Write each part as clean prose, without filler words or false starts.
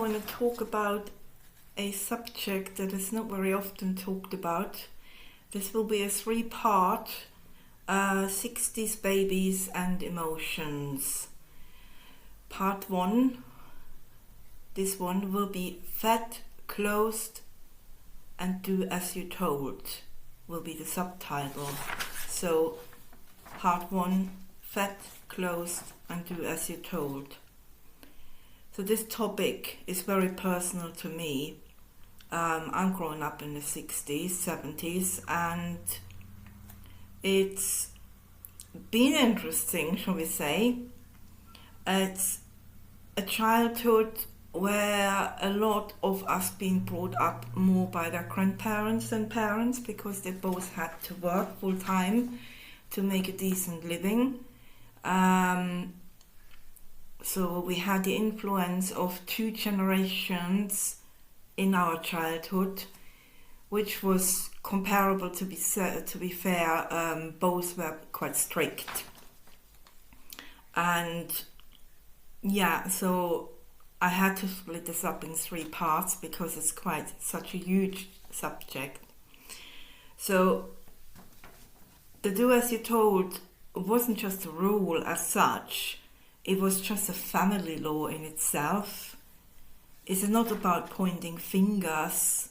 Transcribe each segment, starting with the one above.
want to talk about a subject that is not very often talked about. This will be a 3-part 60s babies and emotions. Part 1, this one will be fed, clothed and do as you're told, will be the subtitle. So part 1, fed, clothed and do as you're told. So this topic is very personal to me. I'm growing up in the 60s, 70s, and it's been interesting, shall we say. It's a childhood where a lot of us being brought up more by their grandparents than parents, because they both had to work full time to make a decent living. So we had the influence of 2 generations in our childhood, which was comparable, to be fair. Both were quite strict. And yeah, so I had to split this up in 3 parts because it's quite such a huge subject. So the do as you're told wasn't just a rule as such. It was just a family law in itself. It's not about pointing fingers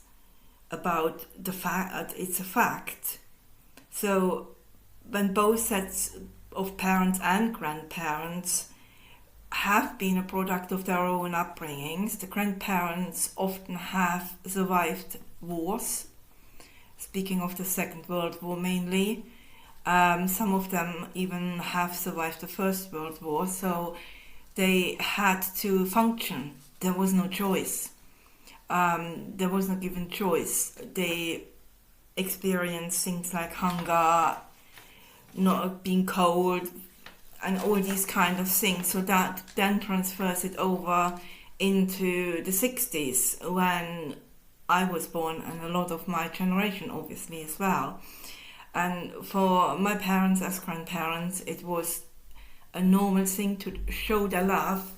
about the fact, it's a fact. So when both sets of parents and grandparents have been a product of their own upbringings, the grandparents often have survived wars, speaking of the Second World War mainly. Some of them even have survived the First World War, so they had to function. There was no choice. There was no given choice. They experienced things like hunger, not being cold, and all these kind of things. So that then transfers it over into the 60s, when I was born, and a lot of my generation obviously as well. And for my parents as grandparents, it was a normal thing to show their love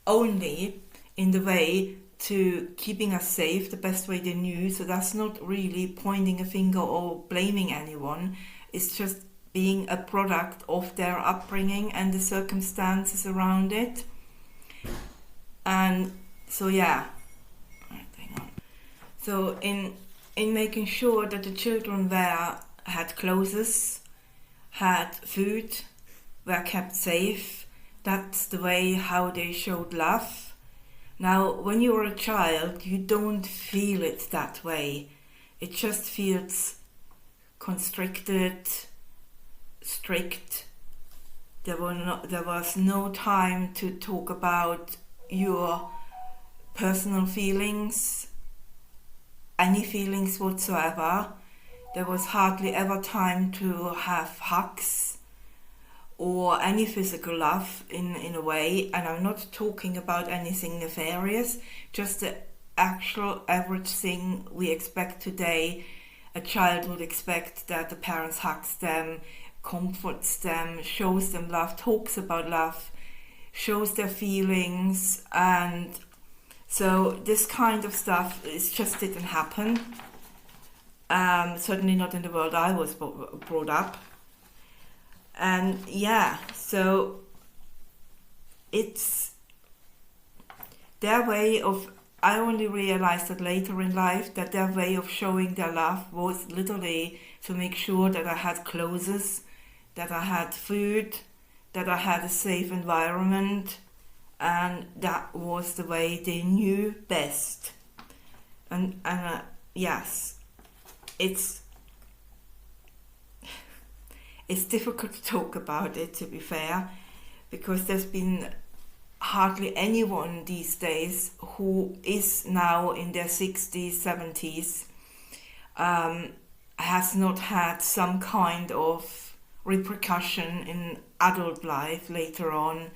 only in the way to keeping us safe, the best way they knew. So that's not really pointing a finger or blaming anyone. It's just being a product of their upbringing and the circumstances around it. And so yeah, hang on. So in making sure that the children had clothes, had food, were kept safe. That's the way how they showed love. Now, when you're a child, you don't feel it that way. It just feels constricted, strict. There was no time to talk about your personal feelings, any feelings whatsoever. There was hardly ever time to have hugs or any physical love in a way. And I'm not talking about anything nefarious, just the actual average thing we expect today. A child would expect that the parents hugs them, comforts them, shows them love, talks about love, shows their feelings. And so this kind of stuff, it just didn't happen. Certainly not in the world I was brought up. And yeah, so it's their way of, I only realized that later in life, that their way of showing their love was literally to make sure that I had clothes, that I had food, that I had a safe environment, and that was the way they knew best. And yes, it's difficult to talk about it, to be fair, because there's been hardly anyone these days who is now in their 60s, 70s, has not had some kind of repercussion in adult life later on,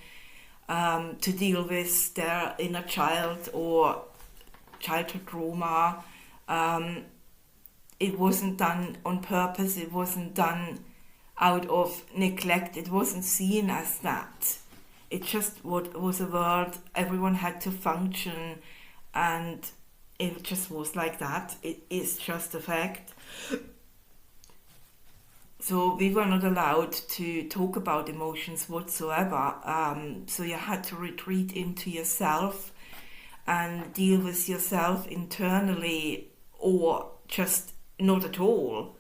to deal with their inner child or childhood trauma. It wasn't done on purpose, it wasn't done out of neglect, it wasn't seen as that. It just was a world everyone had to function and it just was like that. It is just a fact. So we were not allowed to talk about emotions whatsoever. So you had to retreat into yourself and deal with yourself internally, or just not at all.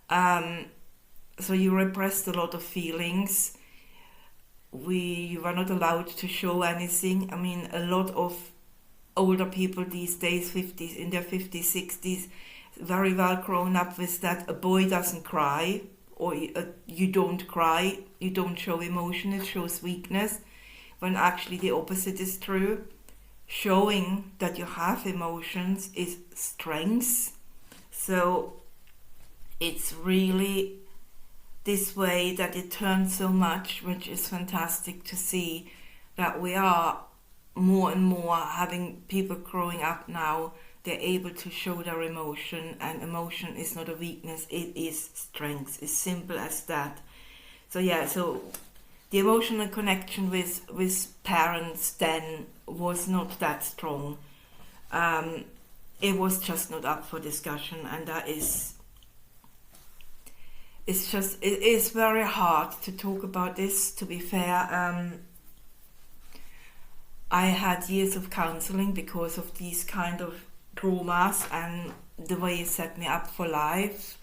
So you repressed a lot of feelings. You were not allowed to show anything. I mean, a lot of older people these days, in their 50s, 60s, very well grown up with that. A boy doesn't cry, or you don't cry, you don't show emotion, it shows weakness, when actually the opposite is true. Showing that you have emotions is strength. So it's really this way that it turns so much, which is fantastic to see, that we are more and more having people growing up now. They're able to show their emotion, and emotion is not a weakness, it is strength. It's simple as that. So yeah, so the emotional connection with parents then was not that strong. It was just not up for discussion, and that is, it is very hard to talk about this, to be fair. I had years of counseling because of these kind of traumas, and the way it set me up for life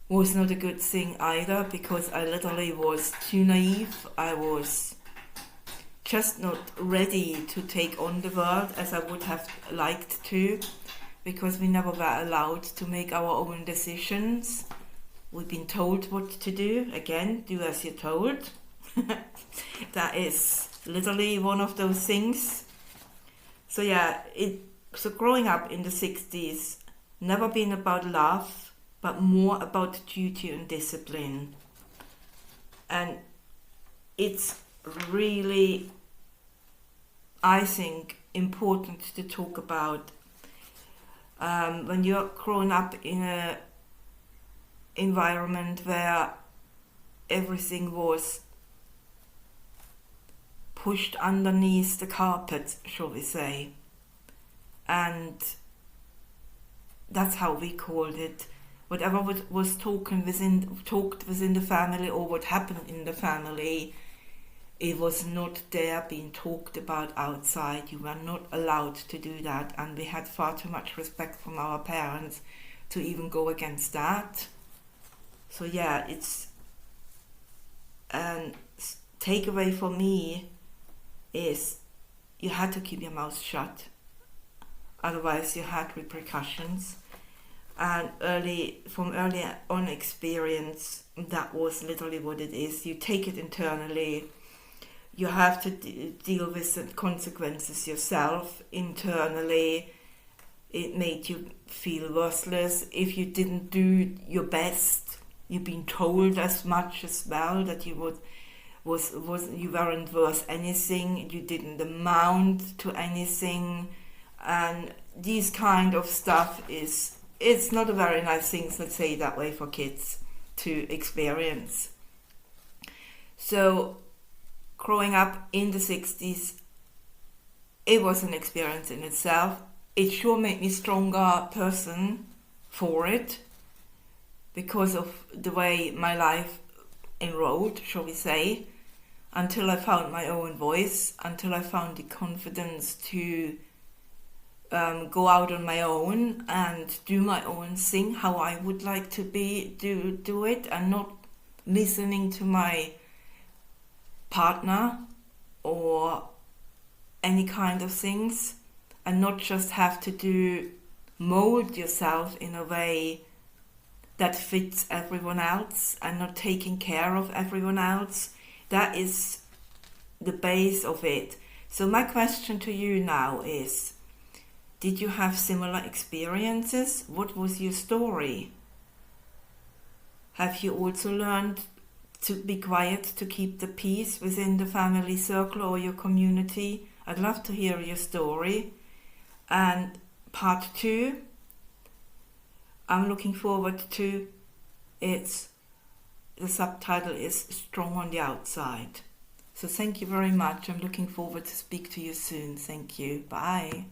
was not a good thing either, because I literally was too naive. I was just not ready to take on the world as I would have liked to, because we never were allowed to make our own decisions. We've been told what to do. Again, do as you're told. That is literally one of those things. So yeah, so growing up in the 60s, never been about love, but more about duty and discipline. And it's really, I think, important to talk about when you're growing up in an environment where everything was pushed underneath the carpet, shall we say. And that's how we called it. Whatever was talked within the family, or what happened in the family, it was not there being talked about outside. You were not allowed to do that, and we had far too much respect from our parents to even go against that. So yeah, it's a takeaway for me is you had to keep your mouth shut, otherwise you had repercussions. And from early on experience, that was literally what it is. You take it internally. You have to deal with the consequences yourself internally. It made you feel worthless if you didn't do your best. You've been told as much as well that you you weren't worth anything. You didn't amount to anything, and these kind of stuff it's not a very nice thing, let's say that way, for kids to experience. So growing up in the 60s, it was an experience in itself. It sure made me a stronger person for it, because of the way my life enrolled, shall we say, until I found my own voice, until I found the confidence to go out on my own and do my own thing, how I would like to do it, and not listening to my partner or any kind of things, and not just have to mold yourself in a way that fits everyone else, and not taking care of everyone else. That is the base of it. So my question to you now is, did you have similar experiences? What was your story? Have you also learned to be quiet, to keep the peace within the family circle or your community? I'd love to hear your story. And part 2, I'm looking forward to, the subtitle is Strong on the Outside. So thank you very much. I'm looking forward to speak to you soon. Thank you. Bye.